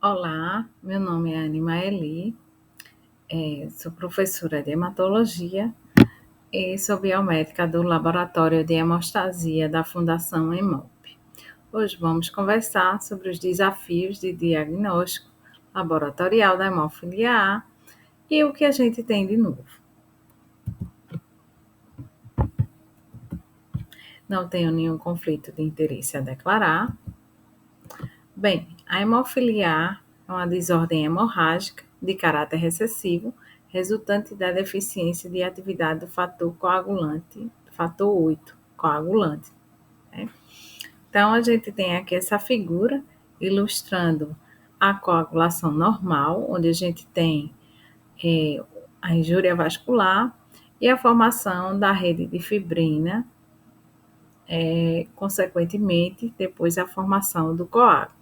Olá, meu nome é Anne Maeli, sou professora de hematologia e sou biomédica do Laboratório de Hemostasia da Fundação Hemop. Hoje vamos conversar sobre os desafios de diagnóstico laboratorial da hemofilia A e o que a gente tem de novo. Não tenho nenhum conflito de interesse a declarar. Bem, a hemofilia A é uma desordem hemorrágica de caráter recessivo, resultante da deficiência de atividade do fator coagulante, fator 8, coagulante. Né? Então, a gente tem aqui essa figura ilustrando a coagulação normal, onde a gente tem a injúria vascular e a formação da rede de fibrina, consequentemente, depois a formação do coágulo.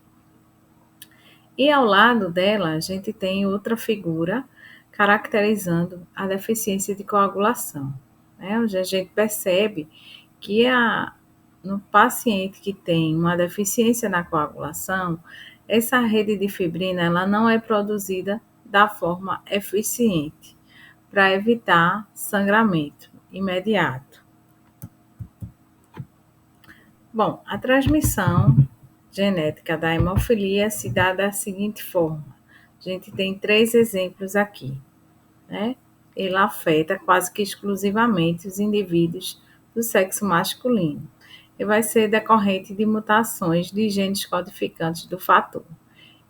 E ao lado dela, a gente tem outra figura caracterizando a deficiência de coagulação, né? Onde a gente percebe que no paciente que tem uma deficiência na coagulação, essa rede de fibrina ela não é produzida da forma eficiente para evitar sangramento imediato. Bom, a transmissão genética da hemofilia se dá da seguinte forma. A gente tem 3 exemplos aqui, né? Ele afeta quase que exclusivamente os indivíduos do sexo masculino e vai ser decorrente de mutações de genes codificantes do fator.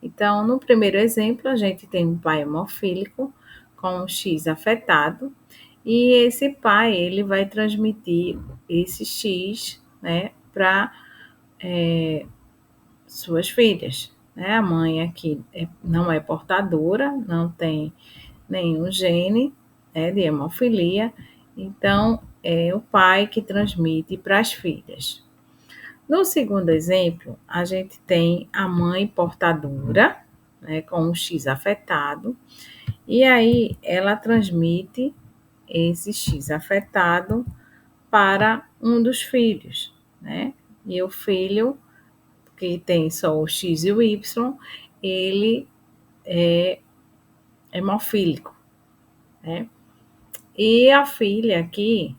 Então, no primeiro exemplo, a gente tem um pai hemofílico com um X afetado e esse pai ele vai transmitir esse X, né, para suas filhas. Né? A mãe aqui não é portadora, não tem nenhum gene, né, de hemofilia, então é o pai que transmite para as filhas. No segundo exemplo, a gente tem a mãe portadora, né, com um X afetado, e aí ela transmite esse X afetado para um dos filhos, né? E o filho que tem só o X e o Y, ele é hemofílico, né? E a filha aqui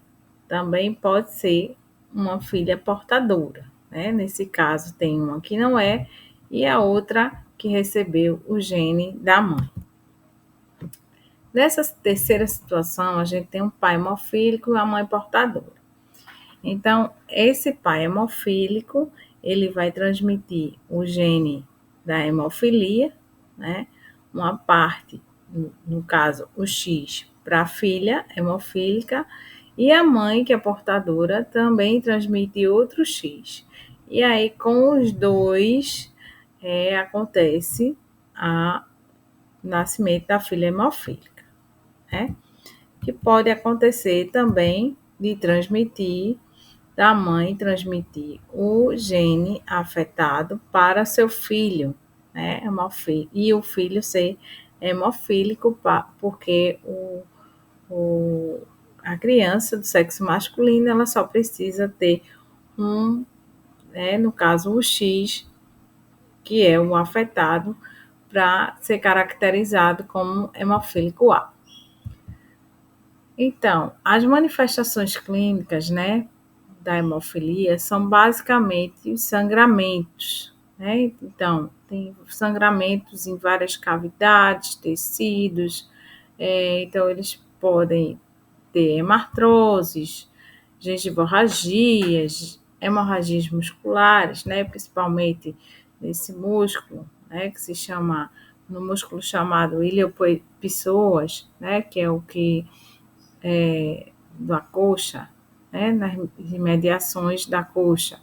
também pode ser uma filha portadora, né? Nesse caso, tem uma que não é e a outra que recebeu o gene da mãe. Nessa terceira situação, a gente tem um pai hemofílico e uma mãe portadora. Então, esse pai hemofílico, ele vai transmitir o gene da hemofilia, né? Uma parte, no caso, o X, para a filha hemofílica, e a mãe, que é portadora, também transmite outro X. E aí, com os dois, acontece o nascimento da filha hemofílica, né? Que pode acontecer também de transmitir da mãe transmitir o gene afetado para seu filho, né, e o filho ser hemofílico, porque a criança do sexo masculino ela só precisa ter no caso, o X, que é o afetado, para ser caracterizado como hemofílico A. Então, as manifestações clínicas, né, da hemofilia são basicamente os sangramentos, né? Então, tem sangramentos em várias cavidades, tecidos, então eles podem ter hemartroses, gengivorragias, hemorragias musculares, né? Principalmente nesse músculo, né? Que se chama, no músculo chamado iliopissoas, né? Que é o que da coxa, né, nas imediações da coxa.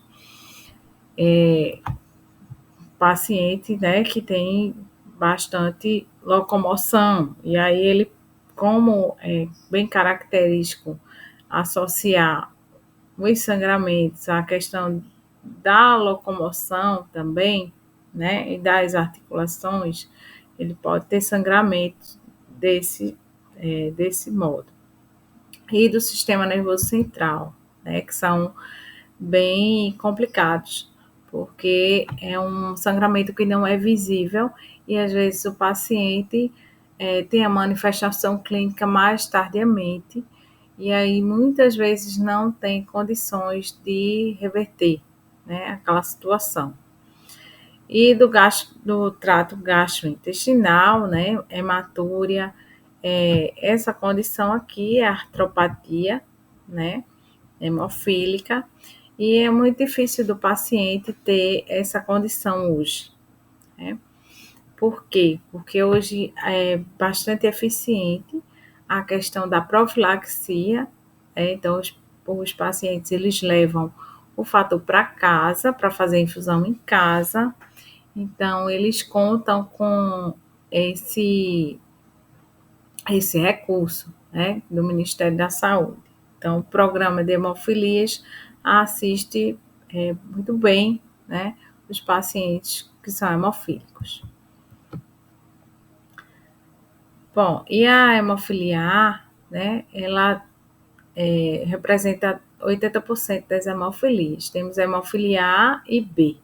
Paciente, né, que tem bastante locomoção, e aí ele, como é bem característico associar os sangramentos à questão da locomoção também, né, e das articulações, ele pode ter sangramento desse modo. E do sistema nervoso central, né, que são bem complicados, porque é um sangramento que não é visível e às vezes o paciente tem a manifestação clínica mais tardiamente, e aí muitas vezes não tem condições de reverter, né, aquela situação. E do trato gastrointestinal, né, hematúria, essa condição aqui é a artropatia, né, hemofílica, e é muito difícil do paciente ter essa condição hoje, né? Por quê? Porque hoje é bastante eficiente a questão da profilaxia, então os pacientes eles levam o fator para casa, para fazer infusão em casa, então eles contam com esse, esse recurso, né, do Ministério da Saúde. Então, o programa de hemofilias assiste muito bem, né, os pacientes que são hemofílicos. Bom, e a hemofilia A, né, ela representa 80% das hemofilias. Temos a hemofilia A e B,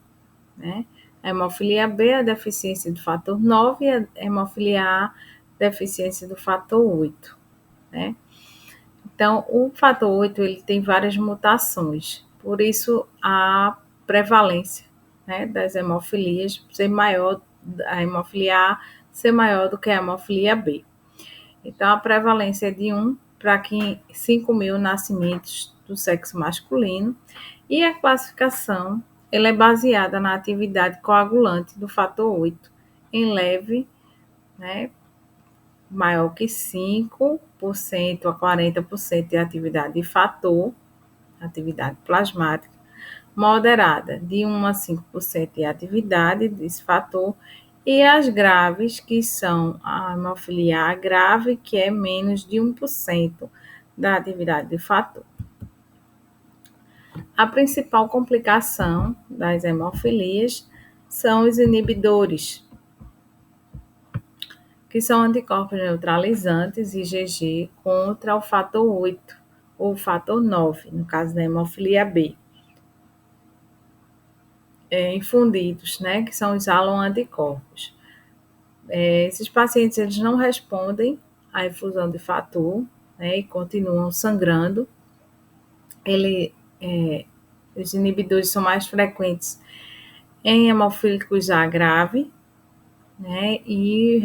né? A hemofilia B é a deficiência do fator 9 e a hemofilia A, deficiência do fator 8, né? Então, o fator 8 ele tem várias mutações, por isso a prevalência, né, das hemofilias ser maior, a hemofilia A ser maior do que a hemofilia B. Então, a prevalência é de 1 para 5 mil nascimentos do sexo masculino, e a classificação ela é baseada na atividade coagulante do fator 8, em leve, né, maior que 5% a 40% de atividade de fator, atividade plasmática, moderada, de 1 a 5% de atividade desse fator, e as graves, que são a hemofilia A grave, que é menos de 1% da atividade de fator. A principal complicação das hemofilias são os inibidores, que são anticorpos neutralizantes, IgG, contra o fator 8 ou o fator 9, no caso da hemofilia B. Infundidos, né, que são os haloanticorpos. Esses pacientes eles não respondem à infusão de fator, né, e continuam sangrando. Os inibidores são mais frequentes em hemofílicos A grave, né, e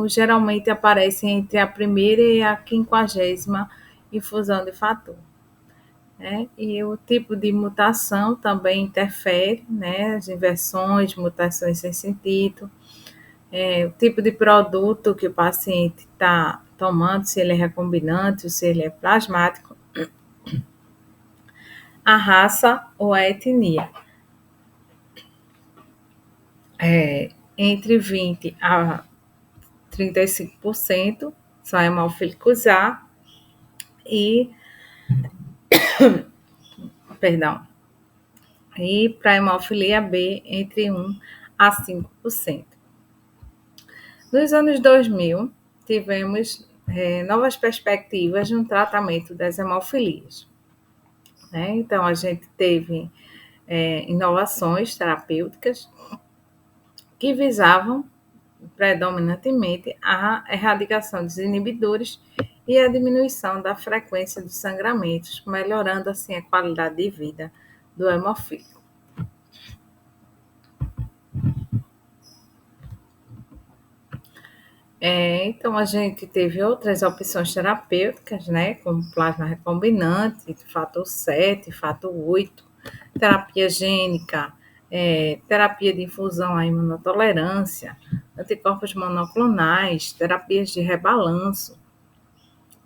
geralmente aparecem entre a primeira e a 50ª infusão de fator. Né? E o tipo de mutação também interfere, né? As inversões, mutações sem sentido, o tipo de produto que o paciente está tomando, se ele é recombinante ou se ele é plasmático, a raça ou a etnia. Entre 20% a 35% são hemofílicos A e, e para a hemofilia B, entre 1% a 5%. Nos anos 2000, tivemos novas perspectivas no tratamento das hemofilias. Né? Então, a gente teve inovações terapêuticas que visavam predominantemente a erradicação dos inibidores e a diminuição da frequência dos sangramentos, melhorando assim a qualidade de vida do hemofílico. Então, a gente teve outras opções terapêuticas, né, como plasma recombinante, fator 7, fator 8, terapia gênica, terapia de infusão à imunotolerância, anticorpos monoclonais, terapias de rebalanço,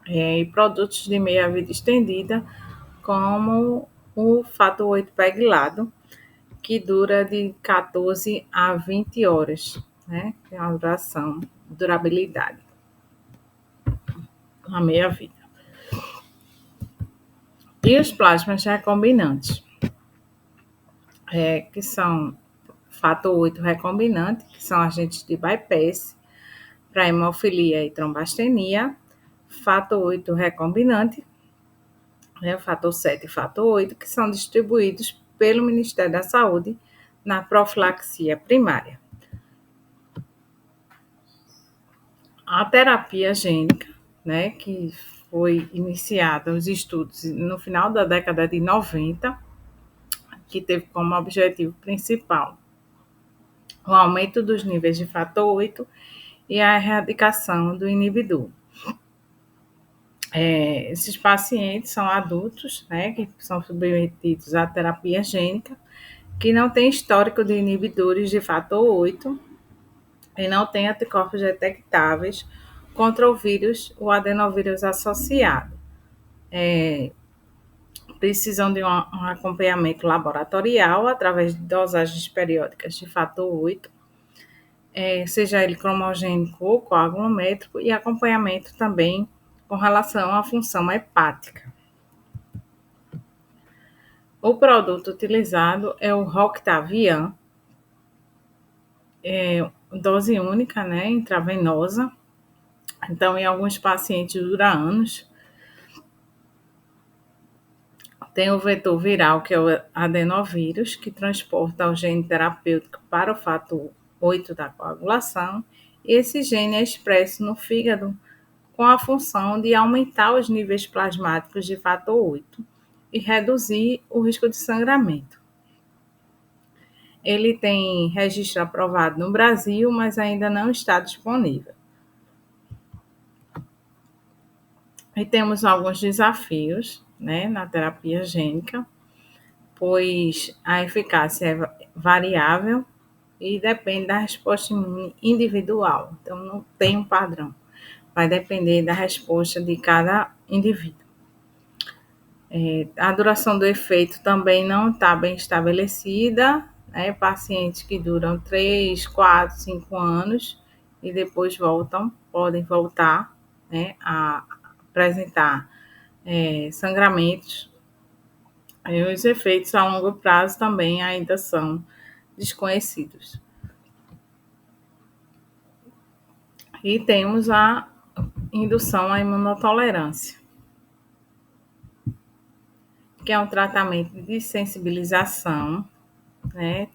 e produtos de meia-vida estendida, como o fator 8 peglado, que dura de 14 a 20 horas, né? Tem uma durabilidade, a meia-vida. E os plasmas recombinantes, que são fator 8 recombinante, que são agentes de bypass para hemofilia e trombastenia, fator 8 recombinante, fator 7 e fator 8, que são distribuídos pelo Ministério da Saúde na profilaxia primária. A terapia gênica, né, que foi iniciada os estudos no final da década de 90, que teve como objetivo principal o aumento dos níveis de fator 8 e a erradicação do inibidor. Esses pacientes são adultos, né, que são submetidos à terapia gênica, que não tem histórico de inibidores de fator 8 e não tem anticorpos detectáveis contra o vírus, o adenovírus associado. Precisam de um acompanhamento laboratorial através de dosagens periódicas de fator 8, seja ele cromogênico ou coagulométrico, e acompanhamento também com relação à função hepática. O produto utilizado é o Roctavian, dose única, né, intravenosa. Então, em alguns pacientes dura anos. Tem o vetor viral, que é o adenovírus, que transporta o gene terapêutico para o fator 8 da coagulação. E esse gene é expresso no fígado com a função de aumentar os níveis plasmáticos de fator 8 e reduzir o risco de sangramento. Ele tem registro aprovado no Brasil, mas ainda não está disponível. E temos alguns desafios, né, na terapia gênica, pois a eficácia é variável e depende da resposta imune individual. Então, não tem um padrão. Vai depender da resposta de cada indivíduo. A duração do efeito também não está bem estabelecida. Pacientes que duram 3, 4, 5 anos e depois podem voltar, né, a apresentar sangramentos. E os efeitos a longo prazo também ainda são desconhecidos. E temos a indução à imunotolerância, que é um tratamento de sensibilização, né,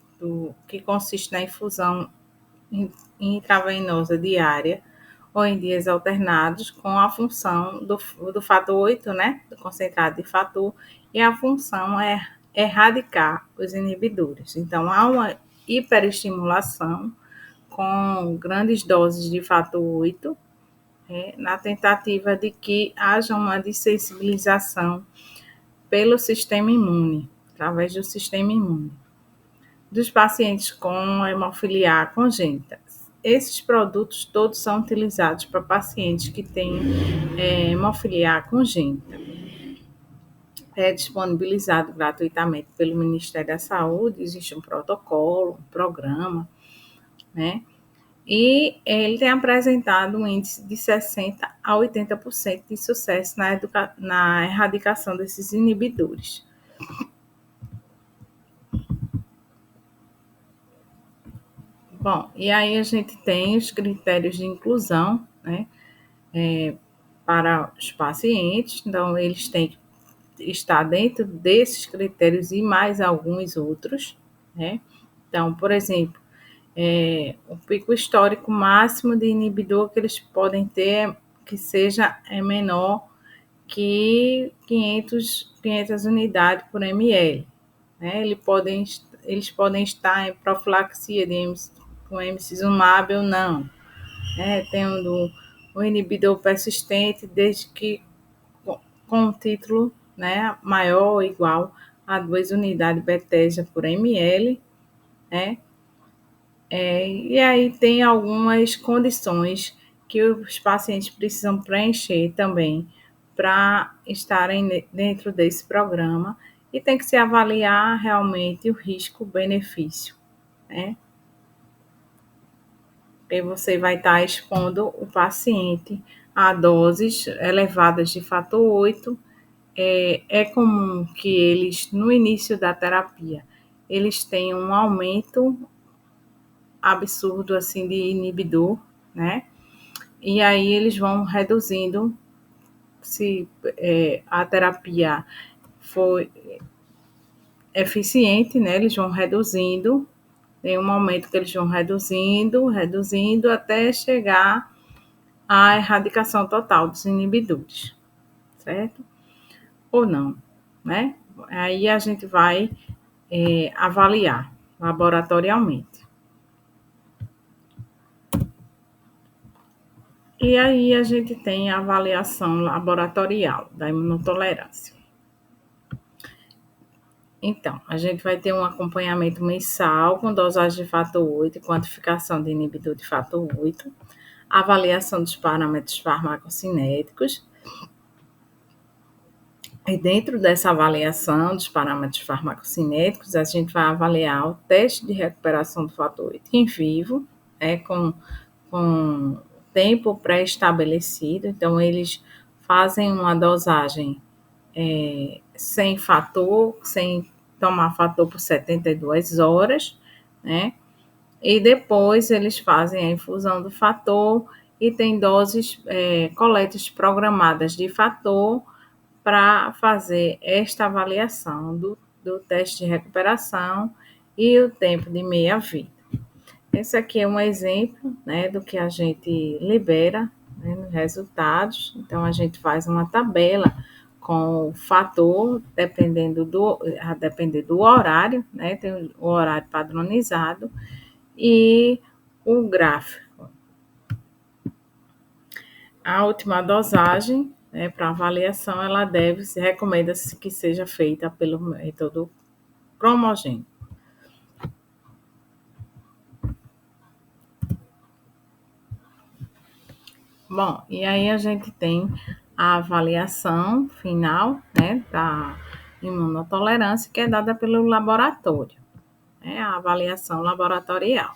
que consiste na infusão intravenosa diária ou em dias alternados, com a função do fator 8, né, do concentrado de fator, e a função é erradicar os inibidores. Então, há uma hiperestimulação com grandes doses de fator 8, na tentativa de que haja uma dessensibilização pelo sistema imune, através do sistema imune, dos pacientes com hemofilia congênita. Esses produtos todos são utilizados para pacientes que têm hemofilia congênita. É disponibilizado gratuitamente pelo Ministério da Saúde, existe um protocolo, um programa, né? E ele tem apresentado um índice de 60% a 80% de sucesso na erradicação desses inibidores. Bom, e aí a gente tem os critérios de inclusão, né, para os pacientes. Então, eles têm que estar dentro desses critérios e mais alguns outros, né? Então, por exemplo, o pico histórico máximo de inibidor que eles podem ter que seja menor que 500 unidades por ml. Né? Eles podem estar em profilaxia com emicizumab ou não. Tendo um inibidor persistente, desde que com um título, né, maior ou igual a 2 unidades Bethesda por ml, né? E aí tem algumas condições que os pacientes precisam preencher também para estarem dentro desse programa, e tem que se avaliar realmente o risco-benefício, né? Porque você vai estar expondo o paciente a doses elevadas de fator 8. É comum que eles, no início da terapia, eles tenham um aumento absurdo assim de inibidor, né? E aí eles vão reduzindo, se a terapia for eficiente, né? Eles vão reduzindo, tem um momento que eles vão reduzindo, até chegar a erradicação total dos inibidores, certo? Ou não, né? Aí a gente vai avaliar laboratorialmente. E aí a gente tem a avaliação laboratorial da imunotolerância. Então, a gente vai ter um acompanhamento mensal com dosagem de fator 8 e quantificação de inibidor de fator 8, avaliação dos parâmetros farmacocinéticos. E dentro dessa avaliação dos parâmetros farmacocinéticos, a gente vai avaliar o teste de recuperação do fator 8 em vivo, com tempo pré-estabelecido. Então, eles fazem uma dosagem sem fator, sem tomar fator por 72 horas, né? E depois eles fazem a infusão do fator e tem doses, coletas programadas de fator para fazer esta avaliação do teste de recuperação e o tempo de meia-vida. Esse aqui é um exemplo, né, do que a gente libera, né, nos resultados. Então, a gente faz uma tabela com o fator, a depender do horário, né, tem o horário padronizado e o gráfico. A última dosagem, né, para avaliação, recomenda-se que seja feita pelo método cromogênico. Bom, e aí a gente tem a avaliação final, né, da imunotolerância, que é dada pelo laboratório, né, a avaliação laboratorial.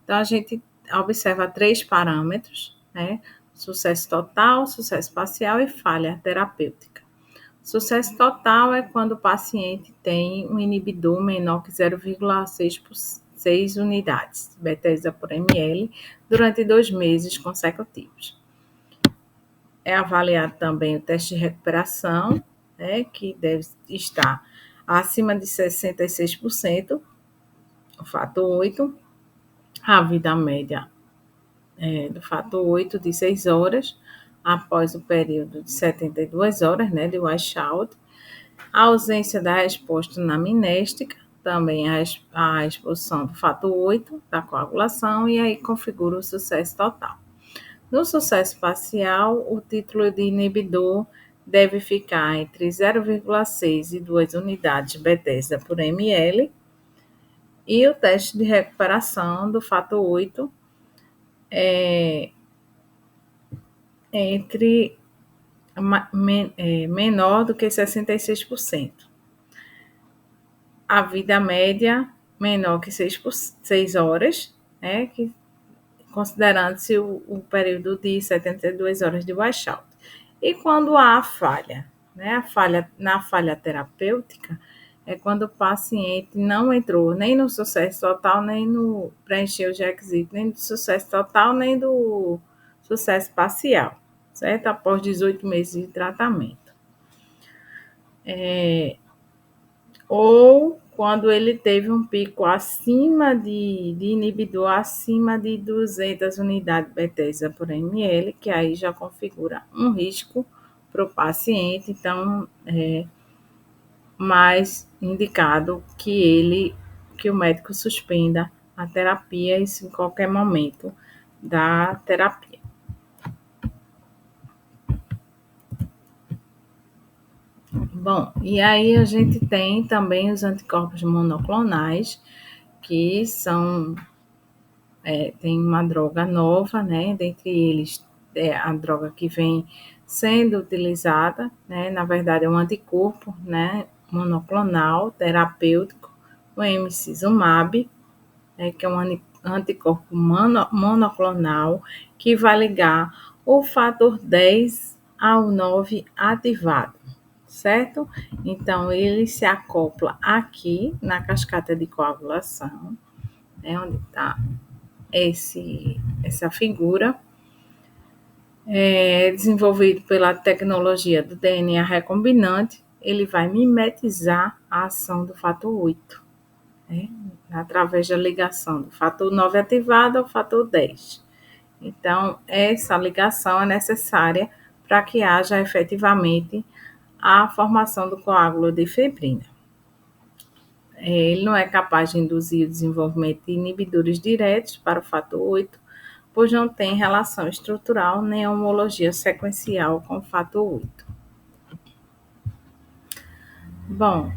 Então, a gente observa 3 parâmetros, né, sucesso total, sucesso parcial e falha terapêutica. Sucesso total é quando o paciente tem um inibidor menor que 0,6 unidades, Bethesda por ml, durante 2 meses consecutivos. É avaliado também o teste de recuperação, né, que deve estar acima de 66%, o fator 8, a vida média do fator 8 de 6 horas, após o período de 72 horas, né, de washout, a ausência da resposta anamnéstica, também a exposição do fator 8 da coagulação, e aí configura o sucesso total. No sucesso parcial, o título de inibidor deve ficar entre 0,6 e 2 unidades Bethesda por ml, e o teste de recuperação do fator 8 é menor do que 66%. A vida média menor que 6 horas, né, considerando-se o período de 72 horas de washout. E quando há a falha, né, na falha terapêutica, é quando o paciente não entrou nem no sucesso total, nem no preencheu os requisitos, nem do sucesso total, nem do sucesso parcial, certo? Após 18 meses de tratamento. Ou quando ele teve um pico acima de inibidor acima de 200 unidades Bethesda por ml, que aí já configura um risco para o paciente, então é mais indicado que o médico suspenda a terapia, isso em qualquer momento da terapia. Bom, e aí a gente tem também os anticorpos monoclonais, que tem uma droga nova, né? Dentre eles, a droga que vem sendo utilizada, né? Na verdade, é um anticorpo, né? Monoclonal, terapêutico, o emicizumab, que é um anticorpo monoclonal que vai ligar o fator 10 ao 9 ativado, certo? Então, ele se acopla aqui na cascata de coagulação, né, onde está essa figura, desenvolvido pela tecnologia do DNA recombinante, ele vai mimetizar a ação do fator 8, né, através da ligação do fator 9 ativado ao fator 10. Então, essa ligação é necessária para que haja efetivamente a formação do coágulo de fibrina. Ele não é capaz de induzir o desenvolvimento de inibidores diretos para o fator 8, pois não tem relação estrutural nem homologia sequencial com o fator 8. Bom,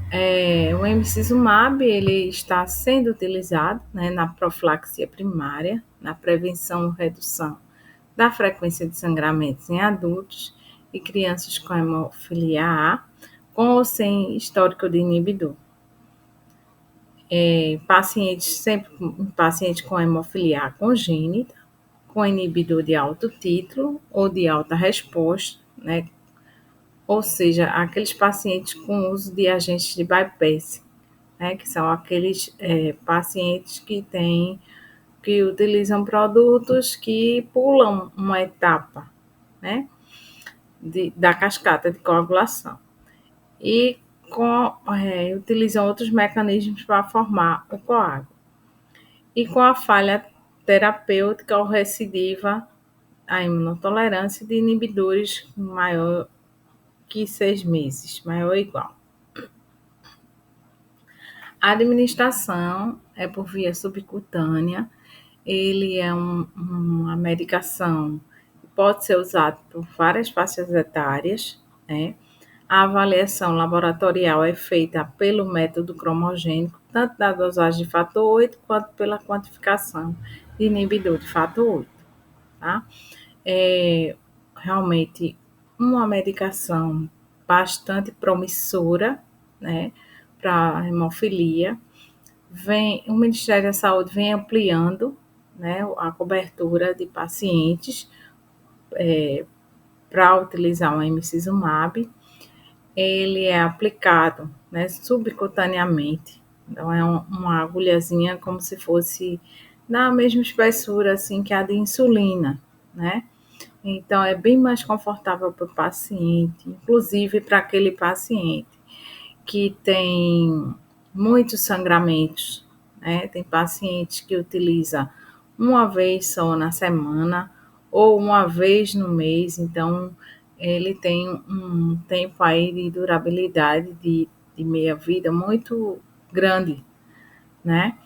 o emicizumab ele está sendo utilizado, né, na profilaxia primária, na prevenção e redução da frequência de sangramentos em adultos e crianças com hemofilia A, com ou sem histórico de inibidor. Paciente com hemofilia A congênita, com inibidor de alto título ou de alta resposta, né? Ou seja, aqueles pacientes com uso de agentes de bypass, né? Que são aqueles pacientes que utilizam produtos que pulam uma etapa, né? Da cascata de coagulação. E utilizam outros mecanismos para formar o coágulo. E com a falha terapêutica ou recidiva, a imunotolerância de inibidores maior que 6 meses, maior ou igual. A administração é por via subcutânea, ele é uma medicação que pode ser usada por várias faixas etárias, né? A avaliação laboratorial é feita pelo método cromogênico, tanto da dosagem de fator 8 quanto pela quantificação de inibidor de fator 8. Tá? É realmente uma medicação bastante promissora, né, para a hemofilia. O Ministério da Saúde vem ampliando, né, a cobertura de pacientes para utilizar o emicizumab. Ele é aplicado, né, subcutaneamente. Então, é uma agulhazinha como se fosse na mesma espessura assim, que a de insulina, né? Então, é bem mais confortável para o paciente, inclusive para aquele paciente que tem muitos sangramentos, né? Tem pacientes que utilizam uma vez só na semana ou uma vez no mês, então ele tem um tempo aí de durabilidade de meia-vida muito grande, né?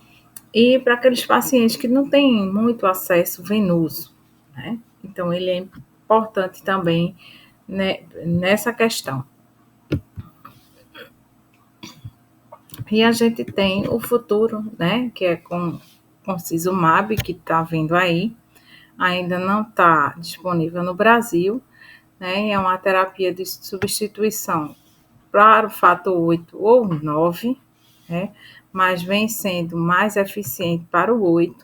E para aqueles pacientes que não têm muito acesso venoso, né? Então, ele é importante também, né, nessa questão. E a gente tem o futuro, né, que é com Sisumab, que está vindo aí, ainda não está disponível no Brasil, né, é uma terapia de substituição para o fator 8 ou 9, né, mas vem sendo mais eficiente para o 8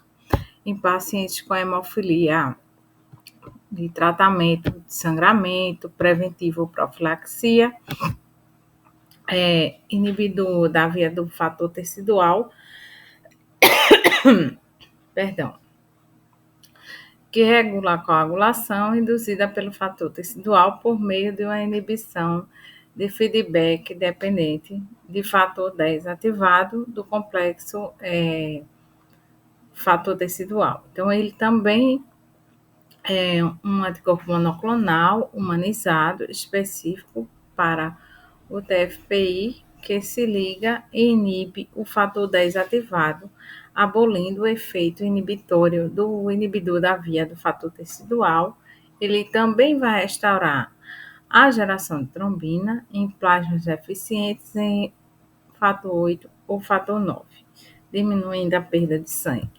em pacientes com hemofilia de tratamento de sangramento, preventivo ou profilaxia, inibidor da via do fator tecidual, perdão, que regula a coagulação induzida pelo fator tecidual por meio de uma inibição de feedback dependente de fator 10 ativado do complexo fator tecidual. Então, ele também é um anticorpo monoclonal humanizado específico para o TFPI, que se liga e inibe o fator 10 ativado, abolindo o efeito inibitório do inibidor da via do fator tecidual. Ele também vai restaurar a geração de trombina em plasmas deficientes em fator 8 ou fator 9, diminuindo a perda de sangue.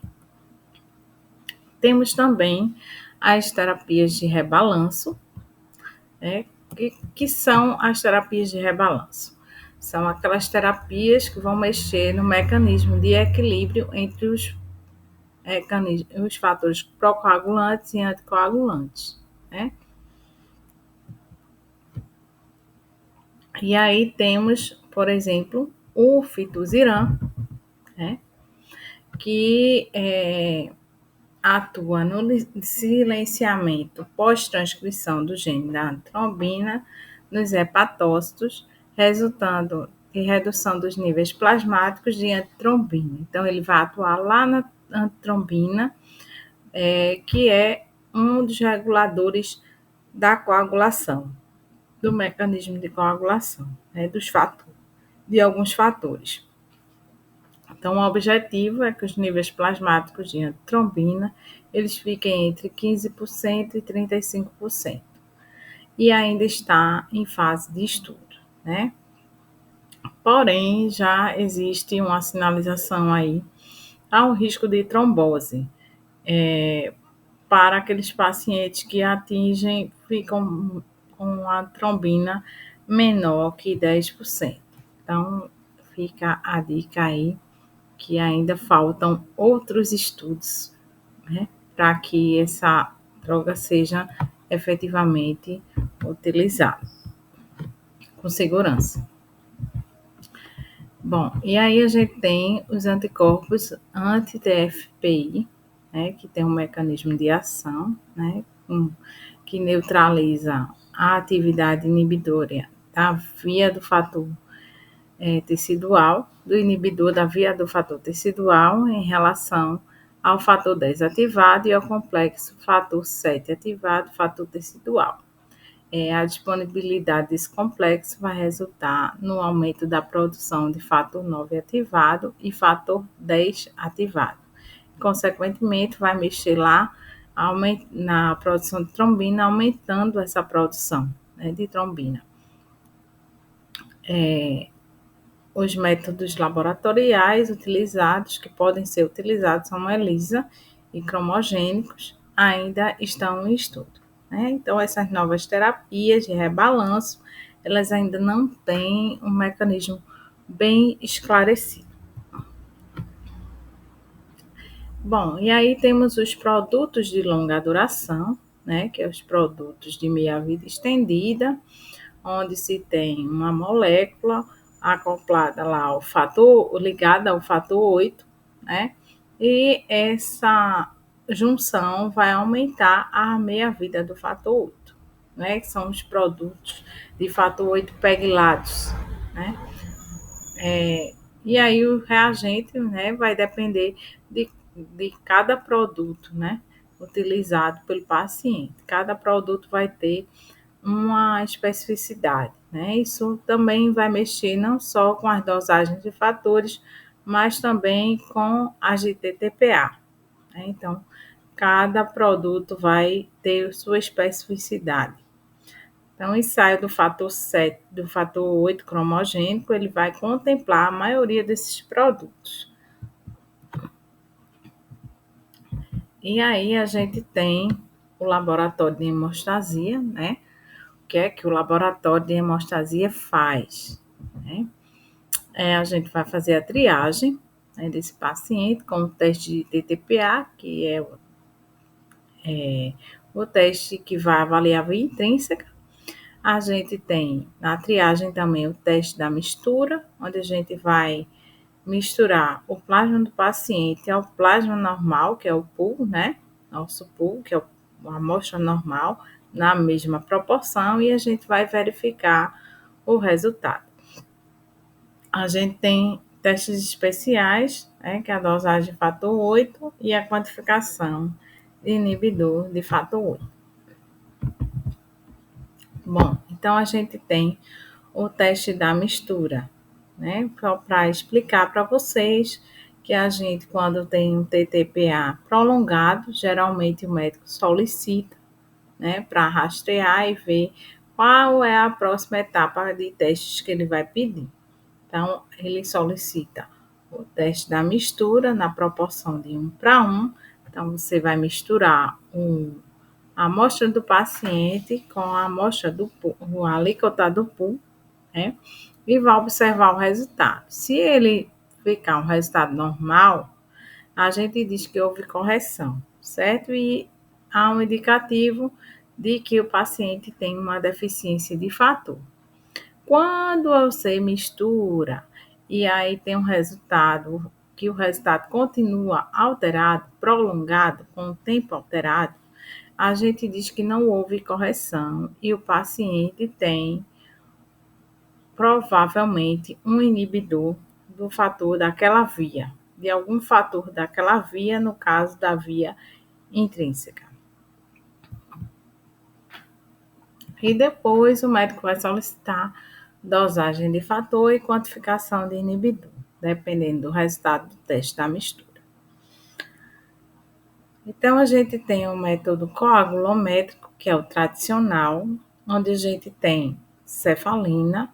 Temos também as terapias de rebalanço, né? Que são as terapias de rebalanço? São aquelas terapias que vão mexer no mecanismo de equilíbrio entre os fatores procoagulantes e anticoagulantes, né? E aí temos, por exemplo, o fituziram, né? Que atua no silenciamento pós-transcrição do gene da trombina nos hepatócitos, resultando em redução dos níveis plasmáticos de antitrombina. Então, ele vai atuar lá na antitrombina, que é um dos reguladores da coagulação, do mecanismo de coagulação, né, de alguns fatores. Então, o objetivo é que os níveis plasmáticos de trombina eles fiquem entre 15% e 35%. E ainda está em fase de estudo, né? Porém, já existe uma sinalização aí ao risco de trombose para aqueles pacientes que ficam com a trombina menor que 10%. Então, fica a dica aí que ainda faltam outros estudos, né, para que essa droga seja efetivamente utilizada com segurança. Bom, e aí a gente tem os anticorpos anti-TFPI, né, que tem um mecanismo de ação, né, que neutraliza a atividade inibidora da via do fator tecidual, do inibidor da via do fator tecidual em relação ao fator 10 ativado e ao complexo fator 7 ativado, fator tecidual. A disponibilidade desse complexo vai resultar no aumento da produção de fator 9 ativado e fator 10 ativado. Consequentemente, vai mexer lá na produção de trombina, aumentando essa produção, né, de trombina. Os métodos laboratoriais utilizados, que podem ser utilizados, são ELISA e cromogênicos, ainda estão em estudo, né? Então, essas novas terapias de rebalanço, elas ainda não têm um mecanismo bem esclarecido. Bom, e aí temos os produtos de longa duração, né? Que é os produtos de meia-vida estendida, onde se tem uma molécula acoplada lá ao fator, ligada ao fator 8, né? E essa junção vai aumentar a meia-vida do fator 8, né? Que são os produtos de fator 8 peglados, né? E aí o reagente, né, vai depender de cada produto, né, utilizado pelo paciente. Cada produto vai ter uma especificidade, né? Isso também vai mexer não só com as dosagens de fatores, mas também com as de TTPA, né? Então, cada produto vai ter sua especificidade. Então, o ensaio do fator 7, do fator 8 cromogênico, ele vai contemplar a maioria desses produtos. E aí a gente tem o laboratório de hemostasia, né? O que é que o laboratório de hemostasia faz, né? A gente vai fazer a triagem, né, desse paciente com o teste de TTPA, que é o teste que vai avaliar a via intrínseca. A gente tem na triagem também o teste da mistura, onde a gente vai misturar o plasma do paciente ao plasma normal, que é o pool, né? Nosso pool, que é a amostra normal, na mesma proporção, e a gente vai verificar o resultado. A gente tem testes especiais, né, que é a dosagem de fator 8 e a quantificação de inibidor de fator 8. Bom, então a gente tem o teste da mistura, né, para explicar para vocês que a gente, quando tem um TTPA prolongado, geralmente o médico solicita, né, para rastrear e ver qual é a próxima etapa de testes que ele vai pedir. Então, ele solicita o teste da mistura na proporção de 1:1. Então, você vai misturar a amostra do paciente com a amostra do pool, a alíquota do pool, né? E vai observar o resultado. Se ele ficar um resultado normal, a gente diz que houve correção, certo? E há um indicativo de que o paciente tem uma deficiência de fator. Quando você mistura e aí tem um resultado, que o resultado continua alterado, prolongado, com o tempo alterado, a gente diz que não houve correção e o paciente tem provavelmente um inibidor do fator daquela via, de algum fator daquela via, no caso da via intrínseca. E depois o médico vai solicitar dosagem de fator e quantificação de inibidor, dependendo do resultado do teste da mistura. Então, a gente tem o método coagulométrico, que é o tradicional, onde a gente tem cefalina,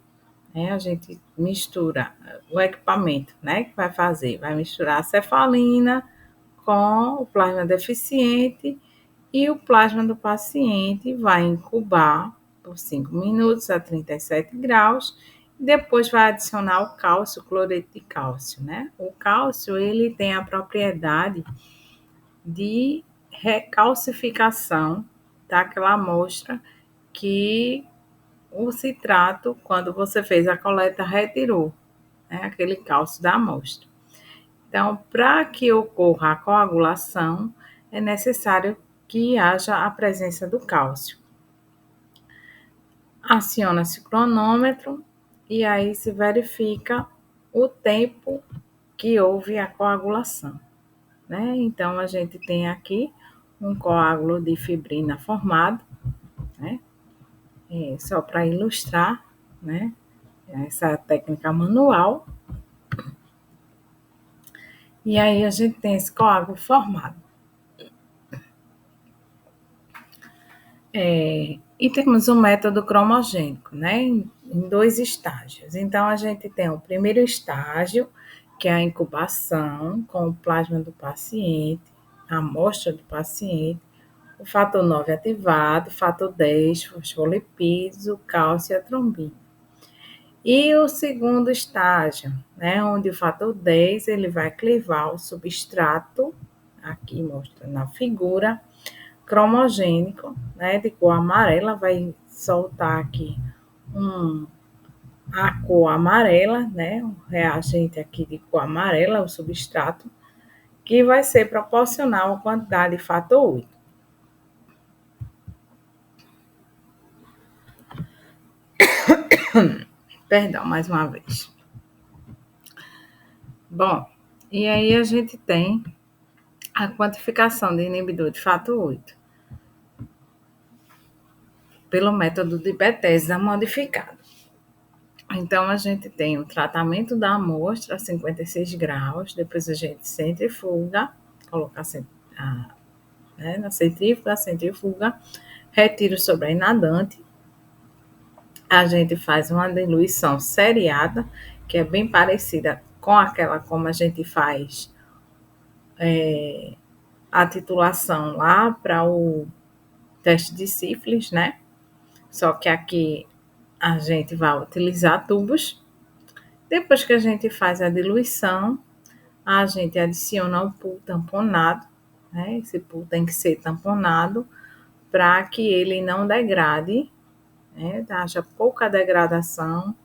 né? A gente mistura o equipamento, né, que vai fazer, vai misturar a cefalina com o plasma deficiente e o plasma do paciente vai incubar por 5 minutos a 37 graus e depois vai adicionar o cálcio, cloreto de cálcio, né? O cálcio, ele tem a propriedade de recalcificação daquela amostra que o citrato, quando você fez a coleta, retirou, né, aquele cálcio da amostra. Então, para que ocorra a coagulação, é necessário que haja a presença do cálcio. Aciona-se o cronômetro e aí se verifica o tempo que houve a coagulação, né? Então, a gente tem aqui um coágulo de fibrina formado, né? Só para ilustrar, né? Essa técnica manual. E aí a gente tem esse coágulo formado. E temos o método cromogênico, né? Em 2 estágios. Então, a gente tem o primeiro estágio, que é a incubação com o plasma do paciente, a amostra do paciente, o fator 9 ativado, o fator 10, fosfolipídios, o cálcio e a trombina. E o segundo estágio, né, onde o fator 10 ele vai clivar o substrato, aqui mostra na figura, cromogênico, né, de cor amarela, vai soltar aqui a cor amarela, né, um reagente aqui de cor amarela, o substrato, que vai ser proporcional à quantidade de fator 8. Perdão, mais uma vez. Bom, e aí a gente tem a quantificação de inibidor de fator 8 pelo método de Bethesda modificado. Então, a gente tem o tratamento da amostra a 56 graus, depois a gente centrifuga, coloca na centrífuga, retira o sobrenadante, a gente faz uma diluição seriada, que é bem parecida com aquela como a gente faz a titulação lá para o teste de sífilis, né? Só que aqui a gente vai utilizar tubos. Depois que a gente faz a diluição, a gente adiciona o pool tamponado, né? Esse pool tem que ser tamponado para que ele não degrade, né? Haja pouca degradação,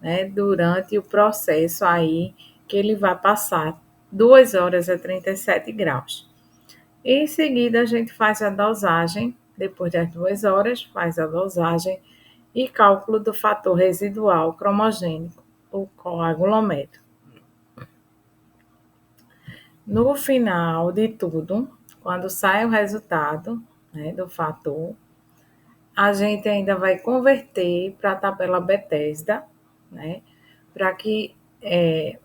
né? Durante o processo aí que ele vai passar 2 horas a 37 graus. Em seguida, a gente faz a dosagem, depois das 2 horas, faz a dosagem e cálculo do fator residual cromogênico, o coagulômetro. No final de tudo, quando sai o resultado, né, do fator, a gente ainda vai converter para a tabela Bethesda, né, para que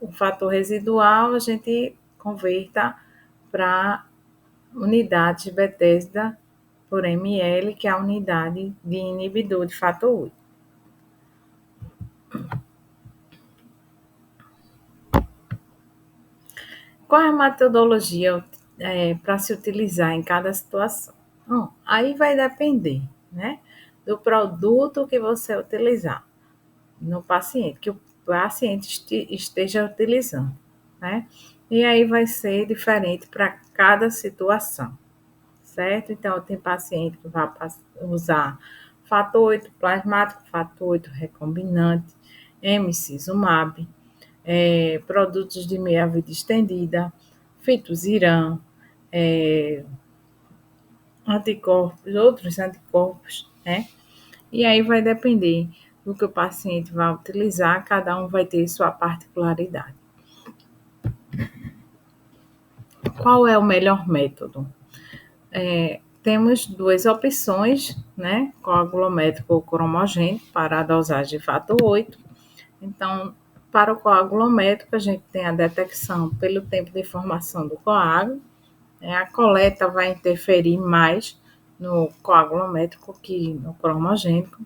o fator residual a gente converta para unidades Bethesda por ml, que é a unidade de inibidor de fator 8. Qual é a metodologia para se utilizar em cada situação? Bom, aí vai depender, né, do produto que você utilizar no paciente, que o paciente esteja utilizando, né? E aí vai ser diferente para cada situação, certo? Então, tem paciente que vai usar fator 8 plasmático, fator 8 recombinante, emicizumab, produtos de meia-vida estendida, fitoziram, anticorpos, outros anticorpos, né? E aí vai depender do que o paciente vai utilizar, cada um vai ter sua particularidade. Qual é o melhor método? temos duas opções, né? Coagulométrico ou cromogênico para a dosagem de fator 8. Então, para o coagulométrico, a gente tem a detecção pelo tempo de formação do coágulo. A coleta vai interferir mais no coagulométrico que no cromogênico.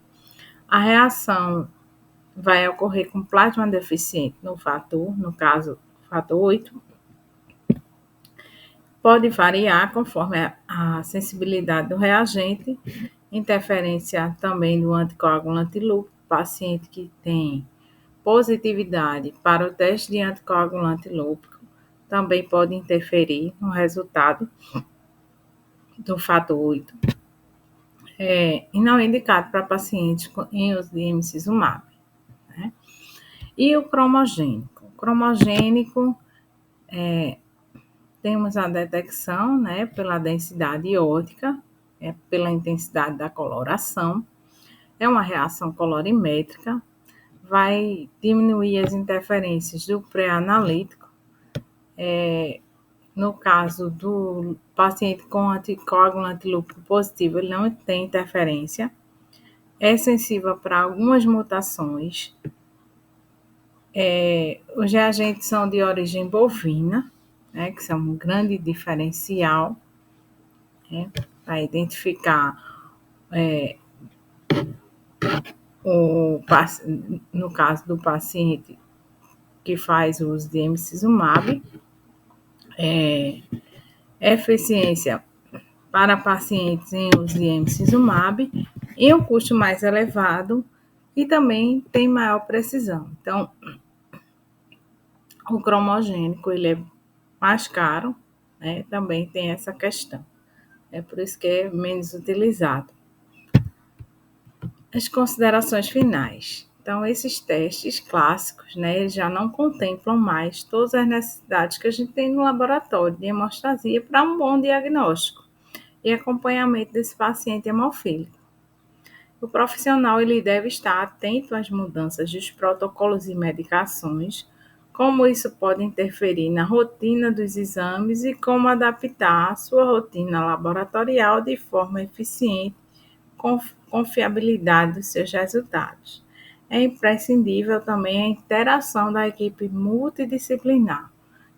A reação vai ocorrer com plasma deficiente no fator, no caso, fator 8. Pode variar conforme a sensibilidade do reagente, interferência também do anticoagulante lúpico, paciente que tem positividade para o teste de anticoagulante lúpico também pode interferir no resultado do fator 8. E não é indicado para pacientes em uso de emicizumab. Né? E o cromogênico? O cromogênico, temos a detecção, né, pela densidade iótica, pela intensidade da coloração. É uma reação colorimétrica, vai diminuir as interferências do pré-analítico. No caso do paciente com anticoagulante lúpico positivo, ele não tem interferência. É sensível para algumas mutações. Os reagentes são de origem bovina, né, que são um grande diferencial, né, para identificar no caso do paciente que faz uso de emicizumab, eficiência para pacientes em uso de emicizumab e um custo mais elevado e também tem maior precisão. Então, o cromogênico ele é mais caro, né? Também tem essa questão. É por isso que é menos utilizado. As considerações finais. Então, esses testes clássicos, né, já não contemplam mais todas as necessidades que a gente tem no laboratório de hemostasia para um bom diagnóstico e acompanhamento desse paciente hemofílico. O profissional ele deve estar atento às mudanças dos protocolos e medicações, como isso pode interferir na rotina dos exames e como adaptar a sua rotina laboratorial de forma eficiente, com confiabilidade dos seus resultados. É imprescindível também a interação da equipe multidisciplinar.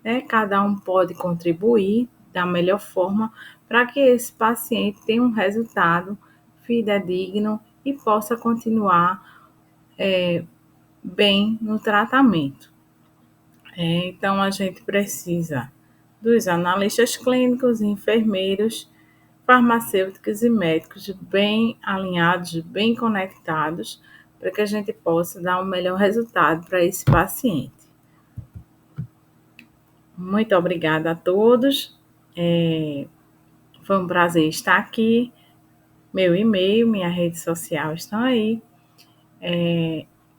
Né? Cada um pode contribuir da melhor forma para que esse paciente tenha um resultado fidedigno e possa continuar bem no tratamento. Então, a gente precisa dos analistas clínicos, enfermeiros, farmacêuticos e médicos bem alinhados, bem conectados, para que a gente possa dar um melhor resultado para esse paciente. Muito obrigada a todos. Foi um prazer estar aqui. Meu e-mail, minha rede social estão aí.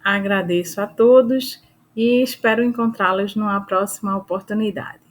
Agradeço a todos e espero encontrá-los numa próxima oportunidade.